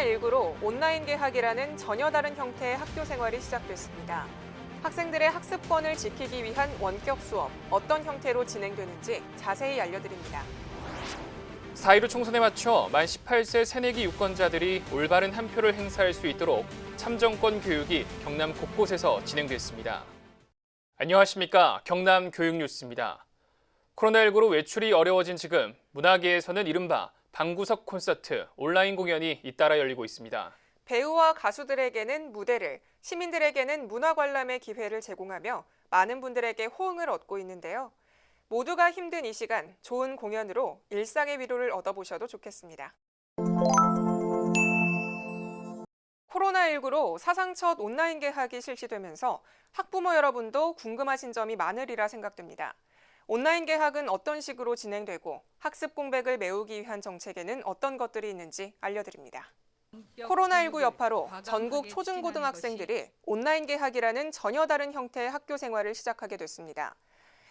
코로나19로 온라인 개학이라는 전혀 다른 형태의 학교 생활이 시작됐습니다. 학생들의 학습권을 지키기 위한 원격 수업, 어떤 형태로 진행되는지 자세히 알려드립니다. 4.15 총선에 맞춰 만 18세 새내기 유권자들이 올바른 한 표를 행사할 수 있도록 참정권 교육이 경남 곳곳에서 진행됐습니다. 안녕하십니까. 경남 교육뉴스입니다. 코로나19로 외출이 어려워진 지금 문화계에서는 이른바 방구석 콘서트, 온라인 공연이 잇따라 열리고 있습니다. 배우와 가수들에게는 무대를, 시민들에게는 문화 관람의 기회를 제공하며 많은 분들에게 호응을 얻고 있는데요. 모두가 힘든 이 시간, 좋은 공연으로 일상의 위로를 얻어보셔도 좋겠습니다. 코로나19로 사상 첫 온라인 개학이 실시되면서 학부모 여러분도 궁금하신 점이 많으리라 생각됩니다. 온라인 개학은 어떤 식으로 진행되고 학습 공백을 메우기 위한 정책에는 어떤 것들이 있는지 알려드립니다. 코로나19 여파로 전국 초중고등학생들이 온라인 개학이라는 전혀 다른 형태의 학교 생활을 시작하게 됐습니다.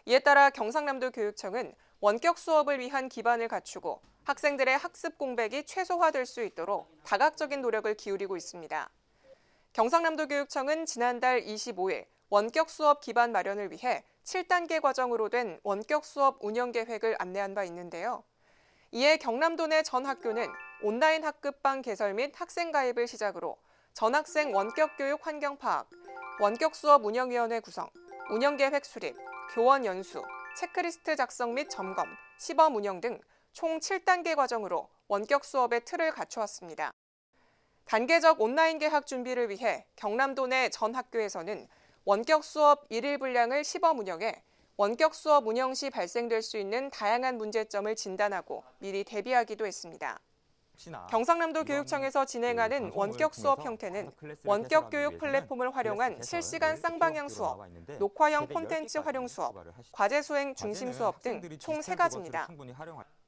이에 따라 경상남도 교육청은 원격 수업을 위한 기반을 갖추고 학생들의 학습 공백이 최소화될 수 있도록 다각적인 노력을 기울이고 있습니다. 경상남도 교육청은 지난달 25일 원격 수업 기반 마련을 위해 7단계 과정으로 된 원격 수업 운영 계획을 안내한 바 있는데요. 이에 경남도 내 전 학교는 온라인 학급방 개설 및 학생 가입을 시작으로 전학생 원격 교육 환경 파악, 원격 수업 운영위원회 구성, 운영 계획 수립, 교원 연수, 체크리스트 작성 및 점검, 시범 운영 등 총 7단계 과정으로 원격 수업의 틀을 갖추었습니다. 단계적 온라인 개학 준비를 위해 경남도 내 전 학교에서는 원격 수업 1일 분량을 시범 운영해 원격 수업 운영 시 발생될 수 있는 다양한 문제점을 진단하고 미리 대비하기도 했습니다. 경상남도 교육청에서 진행하는 원격 수업 형태는 원격 교육 플랫폼을 활용한 실시간 쌍방향 수업, 녹화형 콘텐츠 활용 수업, 과제 수행 중심 수업 등 총 3가지입니다.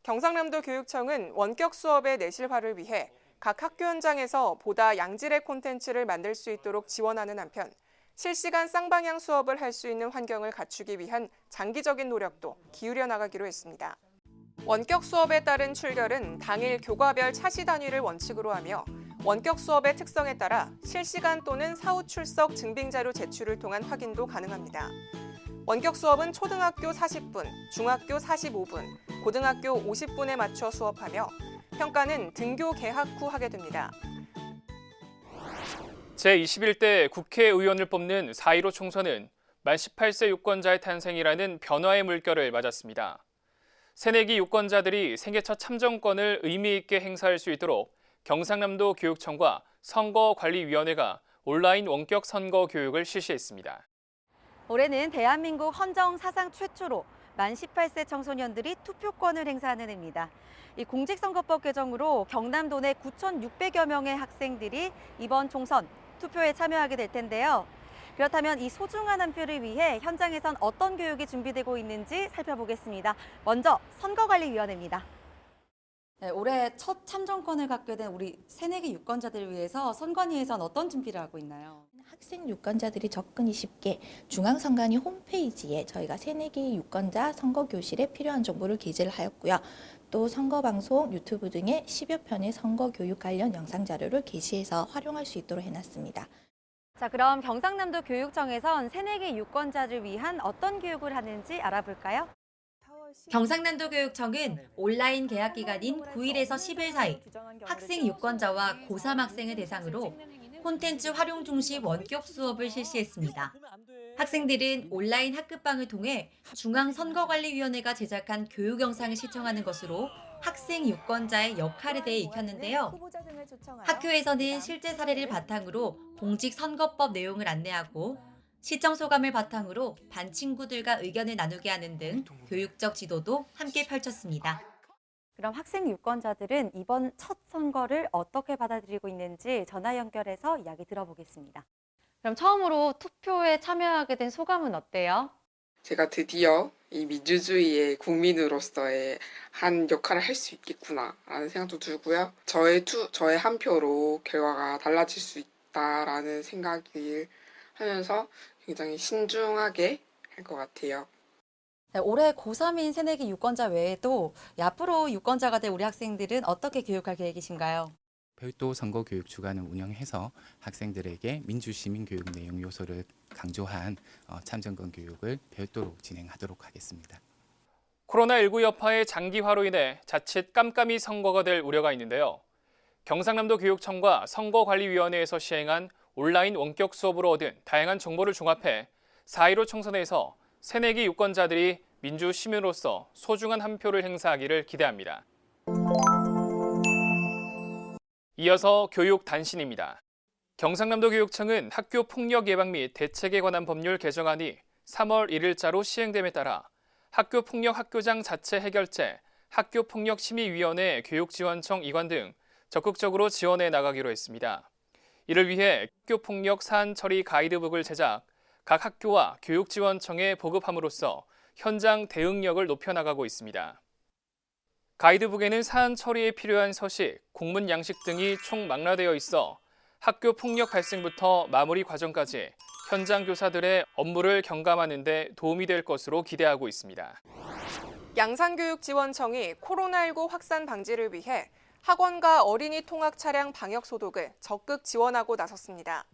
경상남도 교육청은 원격 수업의 내실화를 위해 각 학교 현장에서 보다 양질의 콘텐츠를 만들 수 있도록 지원하는 한편 실시간 쌍방향 수업을 할 수 있는 환경을 갖추기 위한 장기적인 노력도 기울여 나가기로 했습니다. 원격 수업에 따른 출결은 당일 교과별 차시 단위를 원칙으로 하며 원격 수업의 특성에 따라 실시간 또는 사후 출석 증빙 자료 제출을 통한 확인도 가능합니다. 원격 수업은 초등학교 40분, 중학교 45분, 고등학교 50분에 맞춰 수업하며 평가는 등교 개학 후 하게 됩니다. 제21대 국회의원을 뽑는 4.15 총선은 만 18세 유권자의 탄생이라는 변화의 물결을 맞았습니다. 새내기 유권자들이 생애 첫 참정권을 의미 있게 행사할 수 있도록 경상남도 교육청과 선거관리위원회가 온라인 원격 선거 교육을 실시했습니다. 올해는 대한민국 헌정 사상 최초로 만 18세 청소년들이 투표권을 행사하는 해입니다. 이 공직선거법 개정으로 경남도 내 9,600여 명의 학생들이 이번 총선 투표에 참여하게 될 텐데요. 그렇다면 이 소중한 한 표를 위해 현장에선 어떤 교육이 준비되고 있는지 살펴보겠습니다. 먼저 선거관리위원회입니다. 네, 올해 첫 참정권을 갖게 된 우리 새내기 유권자들을 위해서 선관위에선 어떤 준비를 하고 있나요? 학생 유권자들이 접근이 쉽게 중앙선관위 홈페이지에 저희가 새내기 유권자 선거교실에 필요한 정보를 게재를 하였고요. 또 선거방송, 유튜브 등의 10여 편의 선거교육 관련 영상 자료를 게시해서 활용할 수 있도록 해놨습니다. 자, 그럼 경상남도 교육청에선 새내기 유권자를 위한 어떤 교육을 하는지 알아볼까요? 경상남도 교육청은 온라인 개학 기간인 9일에서 10일 사이 학생 유권자와 고3 학생을 대상으로 콘텐츠 활용 중심 원격 수업을 실시했습니다. 학생들은 온라인 학급방을 통해 중앙선거관리위원회가 제작한 교육 영상을 시청하는 것으로 학생 유권자의 역할에 대해 익혔는데요. 학교에서는 실제 사례를 바탕으로 공직선거법 내용을 안내하고 시청 소감을 바탕으로 반 친구들과 의견을 나누게 하는 등 교육적 지도도 함께 펼쳤습니다. 그럼 학생 유권자들은 이번 첫 선거를 어떻게 받아들이고 있는지 전화 연결해서 이야기 들어보겠습니다. 그럼 처음으로 투표에 참여하게 된 소감은 어때요? 제가 드디어 이 민주주의의 국민으로서의 한 역할을 할 수 있겠구나라는 생각도 들고요. 저의 한 표로 결과가 달라질 수 있다라는 생각을 하면서 굉장히 신중하게 할 것 같아요. 네, 올해 고3인 새내기 유권자 외에도 앞으로 유권자가 될 우리 학생들은 어떻게 교육할 계획이신가요? 별도 선거교육 주간을 운영해서 학생들에게 민주시민교육 내용 요소를 강조한 참정권 교육을 별도로 진행하도록 하겠습니다. 코로나19 여파의 장기화로 인해 자칫 깜깜이 선거가 될 우려가 있는데요. 경상남도 교육청과 선거관리위원회에서 시행한 온라인 원격 수업으로 얻은 다양한 정보를 종합해 4.15 총선에서 새내기 유권자들이 민주시민으로서 소중한 한 표를 행사하기를 기대합니다. 이어서 교육 단신입니다. 경상남도 교육청은 학교 폭력 예방 및 대책에 관한 법률 개정안이 3월 1일자로 시행됨에 따라 학교 폭력 학교장 자체 해결제, 학교 폭력 심의위원회 교육지원청 이관 등 적극적으로 지원해 나가기로 했습니다. 이를 위해 학교 폭력 사안 처리 가이드북을 제작, 각 학교와 교육지원청에 보급함으로써 현장 대응력을 높여나가고 있습니다. 가이드북에는 사안 처리에 필요한 서식, 공문 양식 등이 총 망라되어 있어 학교 폭력 발생부터 마무리 과정까지 현장 교사들의 업무를 경감하는 데 도움이 될 것으로 기대하고 있습니다. 양산교육지원청이 코로나19 확산 방지를 위해 학원과 어린이 통학 차량 방역 소독을 적극 지원하고 나섰습니다.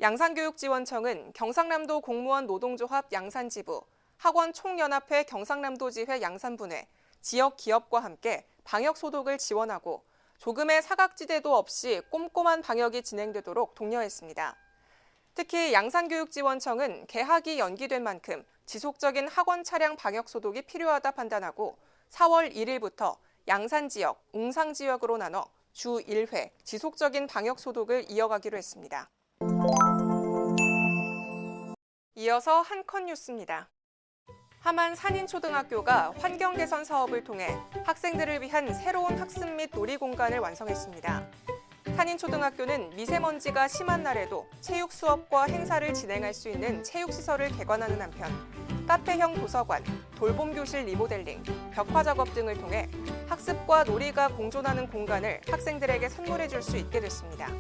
양산교육지원청은 경상남도 공무원 노동조합 양산지부, 학원 총연합회 경상남도지회 양산분회, 지역 기업과 함께 방역 소독을 지원하고 조금의 사각지대도 없이 꼼꼼한 방역이 진행되도록 독려했습니다. 특히 양산교육지원청은 개학이 연기된 만큼 지속적인 학원 차량 방역 소독이 필요하다 판단하고 4월 1일부터 양산 지역, 웅상 지역으로 나눠 주 1회 지속적인 방역 소독을 이어가기로 했습니다. 이어서 한컨 뉴스입니다. 함안 산인초등학교가 환경 개선 사업을 통해 학생들을 위한 새로운 학습 및 놀이 공간을 완성했습니다. 산인초등학교는 미세먼지가 심한 날에도 체육 수업과 행사를 진행할 수 있는 체육시설을 개관하는 한편 카페형 도서관, 돌봄교실 리모델링, 벽화 작업 등을 통해 학습과 놀이가 공존하는 공간을 학생들에게 선물해 줄 수 있게 됐습니다.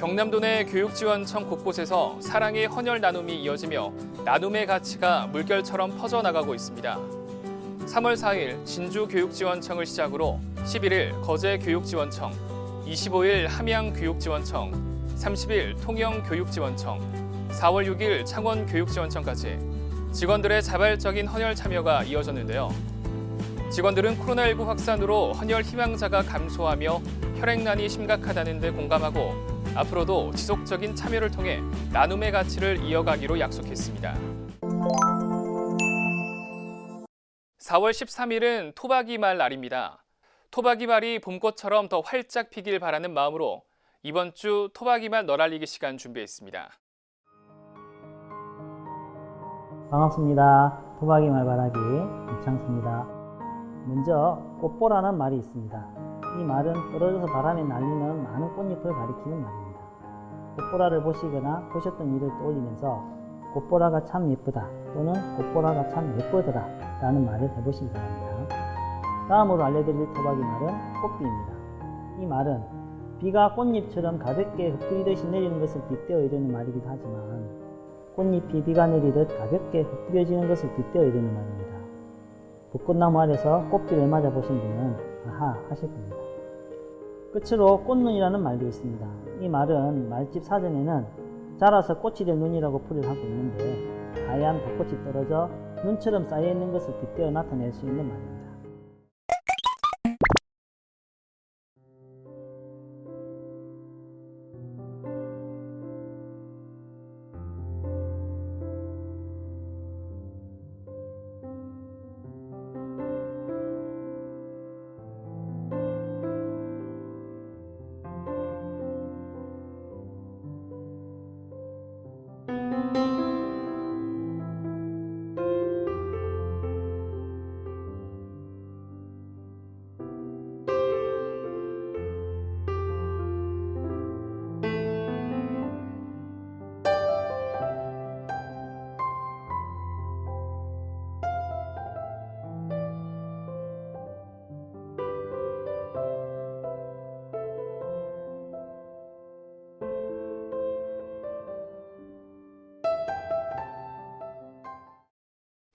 경남도 내 교육지원청 곳곳에서 사랑의 헌혈 나눔이 이어지며 나눔의 가치가 물결처럼 퍼져나가고 있습니다. 3월 4일 진주교육지원청을 시작으로 11일 거제교육지원청, 25일 함양교육지원청, 30일 통영교육지원청, 4월 6일 창원교육지원청까지 직원들의 자발적인 헌혈 참여가 이어졌는데요. 직원들은 코로나19 확산으로 헌혈 희망자가 감소하며 혈액난이 심각하다는 데 공감하고 앞으로도 지속적인 참여를 통해 나눔의 가치를 이어가기로 약속했습니다. 4월 13일은 토박이 말 날입니다. 토박이 말이 봄꽃처럼 더 활짝 피길 바라는 마음으로 이번 주 토박이 말 너랄리기 시간 준비했습니다. 반갑습니다. 토박이 말바라기 이창수입니다. 먼저 꽃보라는 말이 있습니다. 이 말은 떨어져서 바람에 날리는 많은 꽃잎을 가리키는 말입니다. 꽃보라를 보시거나 보셨던 일을 떠올리면서 꽃보라가 참 예쁘다 또는 꽃보라가 참 예쁘더라 라는 말을 해보시기 바랍니다. 다음으로 알려드릴 토박이 말은 꽃비입니다. 이 말은 비가 꽃잎처럼 가볍게 흩뿌리듯이 내리는 것을 빗대어 이르는 말이기도 하지만 꽃잎이 비가 내리듯 가볍게 흩뿌려지는 것을 빗대어 이르는 말입니다. 벚꽃나무 아래서 꽃비를 맞아보신 분은 아하 하실 겁니다. 끝으로 꽃눈이라는 말도 있습니다. 이 말은 말집 사전에는 자라서 꽃이 될 눈이라고 풀이를 하고 있는데 하얀 벚꽃이 떨어져 눈처럼 쌓여있는 것을 빗대어 나타낼 수 있는 말입니다.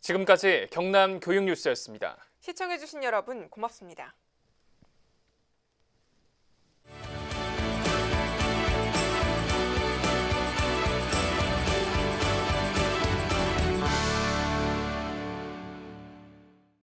지금까지 경남 교육뉴스였습니다. 시청해주신 여러분 고맙습니다.